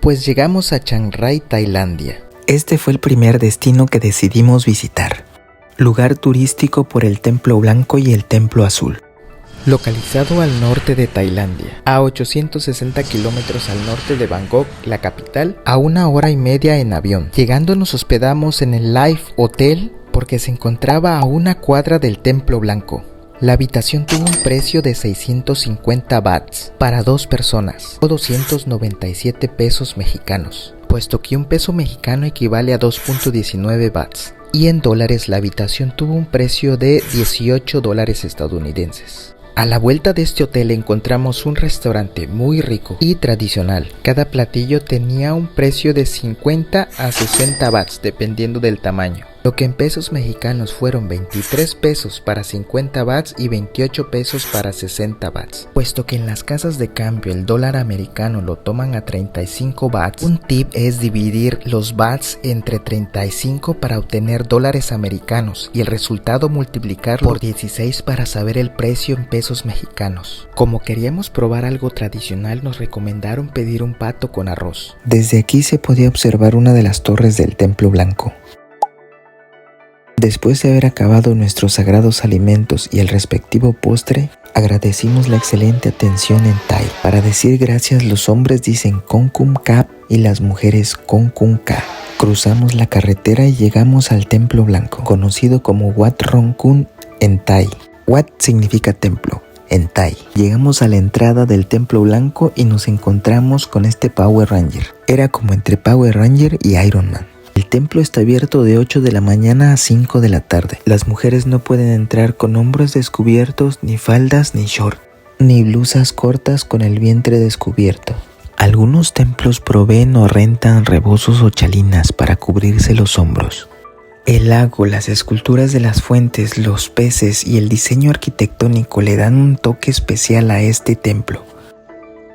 Pues llegamos a Chiang Rai, Tailandia. Este fue el primer destino que decidimos visitar. Lugar turístico por el Templo Blanco y el Templo Azul. Localizado al norte de Tailandia, a 860 kilómetros al norte de Bangkok, la capital, a 1 hora y media en avión. Llegando nos hospedamos en el Life Hotel porque se encontraba a 1 cuadra del Templo Blanco. La habitación tuvo un precio de 650 bahts para 2 personas, o 297 pesos mexicanos, puesto que un peso mexicano equivale a 2.19 bahts. Y en dólares la habitación tuvo un precio de $18 estadounidenses. A la vuelta de este hotel encontramos un restaurante muy rico y tradicional. Cada platillo tenía un precio de 50 a 60 bahts dependiendo del tamaño, lo que en pesos mexicanos fueron 23 pesos para 50 bahts y 28 pesos para 60 bahts. Puesto que en las casas de cambio el dólar americano lo toman a 35 bahts, un tip es dividir los bahts entre 35 para obtener dólares americanos y el resultado multiplicarlo por 16 para saber el precio en pesos mexicanos. Como queríamos probar algo tradicional, nos recomendaron pedir un pato con arroz. Desde aquí se podía observar una de las torres del Templo Blanco. Después de haber acabado nuestros sagrados alimentos y el respectivo postre, agradecimos la excelente atención en Thai. Para decir gracias, los hombres dicen Kon Kum Kap y las mujeres Kon Kum Ka. Cruzamos la carretera y llegamos al Templo Blanco, conocido como Wat Rong Kun en Thai. Wat significa templo en Thai. Llegamos a la entrada del Templo Blanco y nos encontramos con este Power Ranger. Era como entre Power Ranger y Iron Man. El templo está abierto de 8 de la mañana a 5 de la tarde. Las mujeres no pueden entrar con hombros descubiertos, ni faldas, ni short, ni blusas cortas con el vientre descubierto. Algunos templos proveen o rentan rebozos o chalinas para cubrirse los hombros. El lago, las esculturas de las fuentes, los peces y el diseño arquitectónico le dan un toque especial a este templo.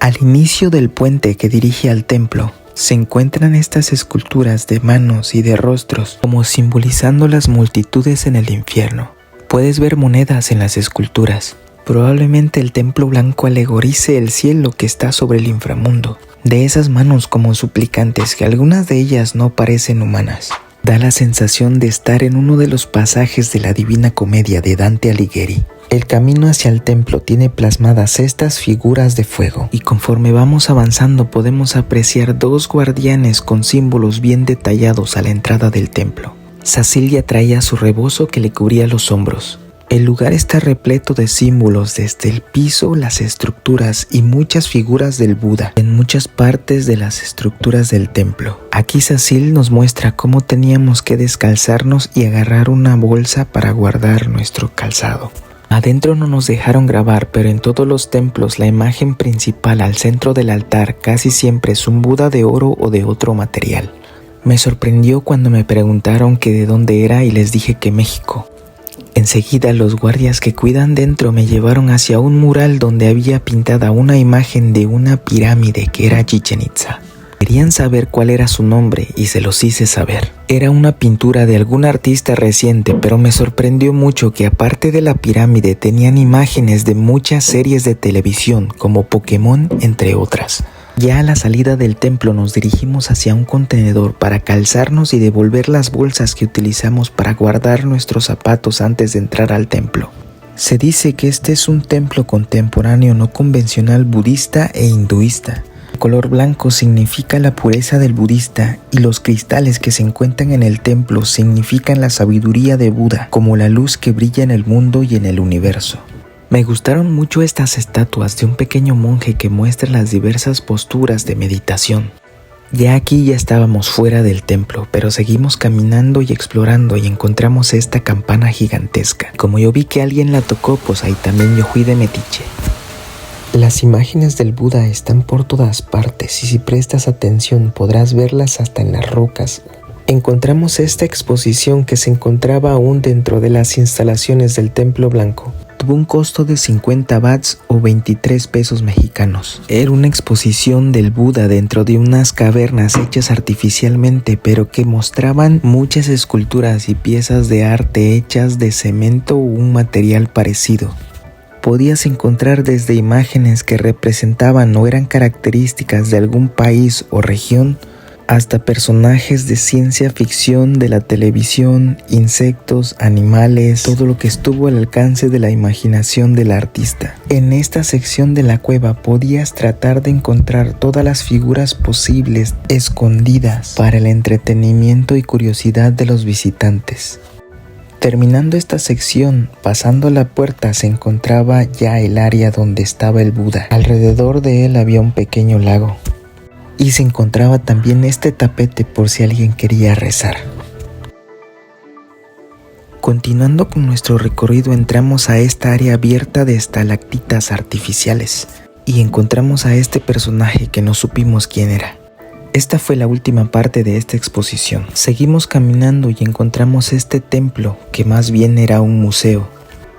Al inicio del puente que dirige al templo, se encuentran estas esculturas de manos y de rostros, como simbolizando las multitudes en el infierno. Puedes ver monedas en las esculturas. Probablemente el Templo Blanco alegorice el cielo que está sobre el inframundo. De esas manos como suplicantes, que algunas de ellas no parecen humanas. Da la sensación de estar en uno de los pasajes de la Divina Comedia de Dante Alighieri. El camino hacia el templo tiene plasmadas estas figuras de fuego, y conforme vamos avanzando podemos apreciar 2 guardianes con símbolos bien detallados a la entrada del templo. Cecilia traía su rebozo que le cubría los hombros. El lugar está repleto de símbolos desde el piso, las estructuras y muchas figuras del Buda en muchas partes de las estructuras del templo. Aquí Cecil nos muestra cómo teníamos que descalzarnos y agarrar una bolsa para guardar nuestro calzado. Adentro no nos dejaron grabar, pero en todos los templos la imagen principal al centro del altar casi siempre es un Buda de oro o de otro material. Me sorprendió cuando me preguntaron que de dónde era y les dije que México. Enseguida los guardias que cuidan dentro me llevaron hacia un mural donde había pintada una imagen de una pirámide que era Chichén Itzá. Querían saber cuál era su nombre y se los hice saber. Era una pintura de algún artista reciente, pero me sorprendió mucho que aparte de la pirámide tenían imágenes de muchas series de televisión como Pokémon, entre otras. Ya a la salida del templo nos dirigimos hacia un contenedor para calzarnos y devolver las bolsas que utilizamos para guardar nuestros zapatos antes de entrar al templo. Se dice que este es un templo contemporáneo no convencional budista e hinduista. El color blanco significa la pureza del budista y los cristales que se encuentran en el templo significan la sabiduría de Buda, como la luz que brilla en el mundo y en el universo. Me gustaron mucho estas estatuas de un pequeño monje que muestra las diversas posturas de meditación. Ya aquí ya estábamos fuera del templo, pero seguimos caminando y explorando y encontramos esta campana gigantesca. Como yo vi que alguien la tocó, pues ahí también yo fui de metiche. Las imágenes del Buda están por todas partes y si prestas atención podrás verlas hasta en las rocas. Encontramos esta exposición que se encontraba aún dentro de las instalaciones del Templo Blanco. Tuvo un costo de 50 bahts o 23 pesos mexicanos. Era una exposición del Buda dentro de unas cavernas hechas artificialmente, pero que mostraban muchas esculturas y piezas de arte hechas de cemento o un material parecido. Podías encontrar desde imágenes que representaban o eran características de algún país o región, hasta personajes de ciencia ficción de la televisión, insectos, animales, todo lo que estuvo al alcance de la imaginación del artista. En esta sección de la cueva podías tratar de encontrar todas las figuras posibles escondidas para el entretenimiento y curiosidad de los visitantes. Terminando esta sección, pasando la puerta se encontraba ya el área donde estaba el Buda. Alrededor de él había un pequeño lago. Y se encontraba también este tapete por si alguien quería rezar. Continuando con nuestro recorrido, entramos a esta área abierta de estalactitas artificiales y encontramos a este personaje que no supimos quién era. Esta fue la última parte de esta exposición. Seguimos caminando y encontramos este templo que más bien era un museo,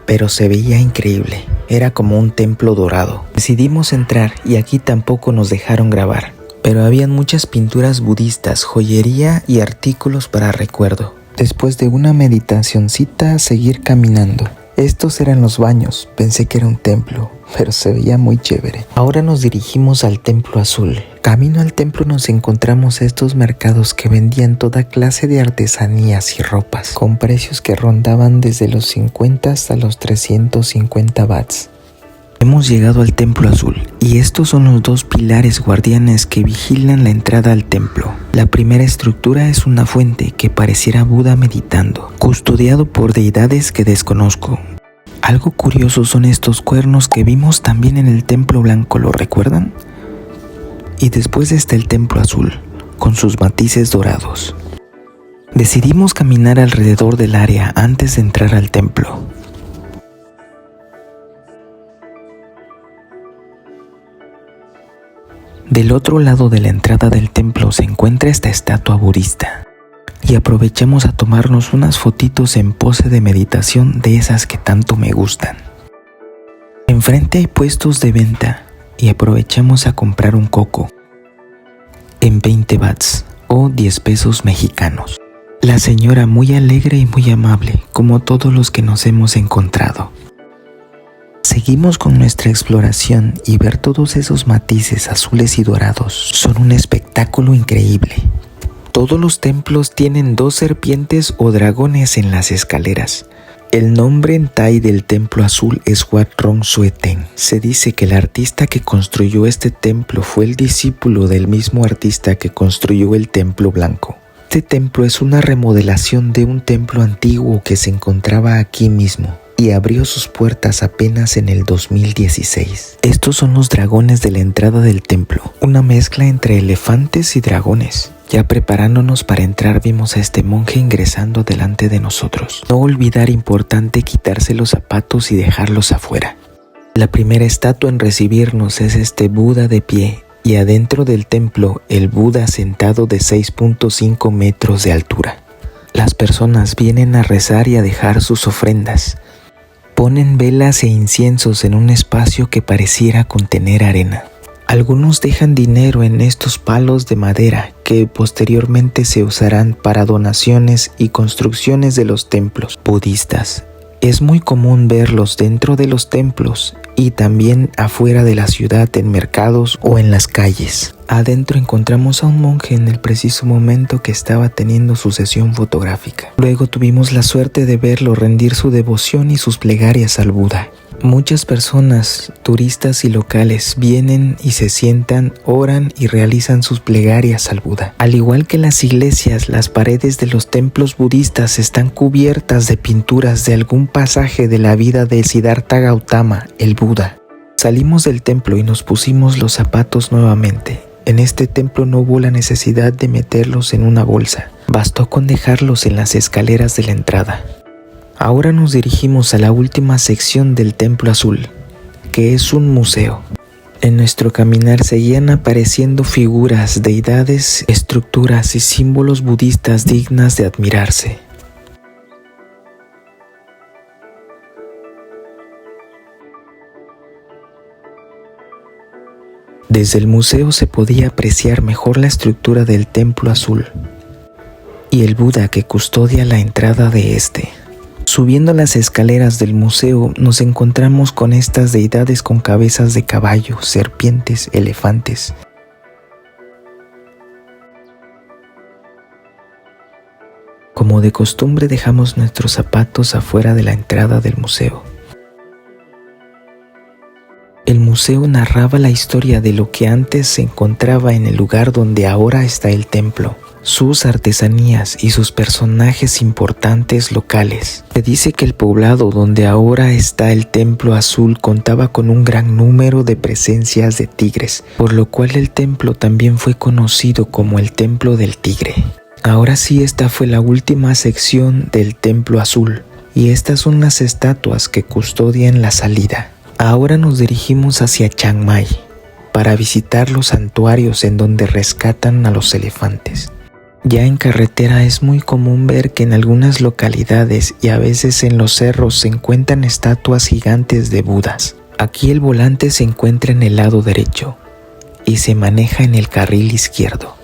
pero se veía increíble. Era como un templo dorado. Decidimos entrar y aquí tampoco nos dejaron grabar. Pero habían muchas pinturas budistas, joyería y artículos para recuerdo. Después de una meditacioncita, seguir caminando. Estos eran los baños, pensé que era un templo, pero se veía muy chévere. Ahora nos dirigimos al Templo Azul. Camino al templo nos encontramos estos mercados que vendían toda clase de artesanías y ropas, con precios que rondaban desde los 50 hasta los 350 bahts. Hemos llegado al Templo Azul y estos son los dos pilares guardianes que vigilan la entrada al templo. La primera estructura es una fuente que pareciera Buda meditando, custodiado por deidades que desconozco. Algo curioso son estos cuernos que vimos también en el Templo Blanco, ¿lo recuerdan? Y después está el Templo Azul, con sus matices dorados. Decidimos caminar alrededor del área antes de entrar al templo. Del otro lado de la entrada del templo se encuentra esta estatua budista y aprovechamos a tomarnos unas fotitos en pose de meditación de esas que tanto me gustan. Enfrente hay puestos de venta y aprovechamos a comprar un coco en 20 bahts o 10 pesos mexicanos. La señora muy alegre y muy amable, como todos los que nos hemos encontrado. Seguimos con nuestra exploración y ver todos esos matices azules y dorados son un espectáculo increíble. Todos los templos tienen 2 serpientes o dragones en las escaleras. El nombre en Thai del templo azul es Wat Rong Sueten. Se dice que el artista que construyó este templo fue el discípulo del mismo artista que construyó el templo blanco. Este templo es una remodelación de un templo antiguo que se encontraba aquí mismo y abrió sus puertas apenas en el 2016. Estos son los dragones de la entrada del templo, una mezcla entre elefantes y dragones. Ya preparándonos para entrar vimos a este monje ingresando delante de nosotros. No olvidar importante quitarse los zapatos y dejarlos afuera. La primera estatua en recibirnos es este Buda de pie y adentro del templo el Buda sentado de 6.5 metros de altura. Las personas vienen a rezar y a dejar sus ofrendas. Ponen velas e inciensos en un espacio que pareciera contener arena. Algunos dejan dinero en estos palos de madera que posteriormente se usarán para donaciones y construcciones de los templos budistas. Es muy común verlos dentro de los templos y también afuera de la ciudad en mercados o en las calles. Adentro encontramos a un monje en el preciso momento que estaba teniendo su sesión fotográfica. Luego tuvimos la suerte de verlo rendir su devoción y sus plegarias al Buda. Muchas personas, turistas y locales, vienen y se sientan, oran y realizan sus plegarias al Buda. Al igual que las iglesias, las paredes de los templos budistas están cubiertas de pinturas de algún pasaje de la vida de Siddhartha Gautama, el Buda. Salimos del templo y nos pusimos los zapatos nuevamente. En este templo no hubo la necesidad de meterlos en una bolsa. Bastó con dejarlos en las escaleras de la entrada. Ahora nos dirigimos a la última sección del Templo Azul, que es un museo. En nuestro caminar seguían apareciendo figuras, deidades, estructuras y símbolos budistas dignas de admirarse. Desde el museo se podía apreciar mejor la estructura del Templo Azul y el Buda que custodia la entrada de este. Subiendo las escaleras del museo nos encontramos con estas deidades con cabezas de caballo, serpientes, elefantes. Como de costumbre dejamos nuestros zapatos afuera de la entrada del museo. El museo narraba la historia de lo que antes se encontraba en el lugar donde ahora está el templo, sus artesanías y sus personajes importantes locales. Se dice que el poblado donde ahora está el Templo Azul contaba con un gran número de presencias de tigres, por lo cual el templo también fue conocido como el Templo del Tigre. Ahora sí, esta fue la última sección del Templo Azul, y estas son las estatuas que custodian la salida. Ahora nos dirigimos hacia Chiang Mai para visitar los santuarios en donde rescatan a los elefantes. Ya en carretera es muy común ver que en algunas localidades y a veces en los cerros se encuentran estatuas gigantes de Budas. Aquí el volante se encuentra en el lado derecho y se maneja en el carril izquierdo.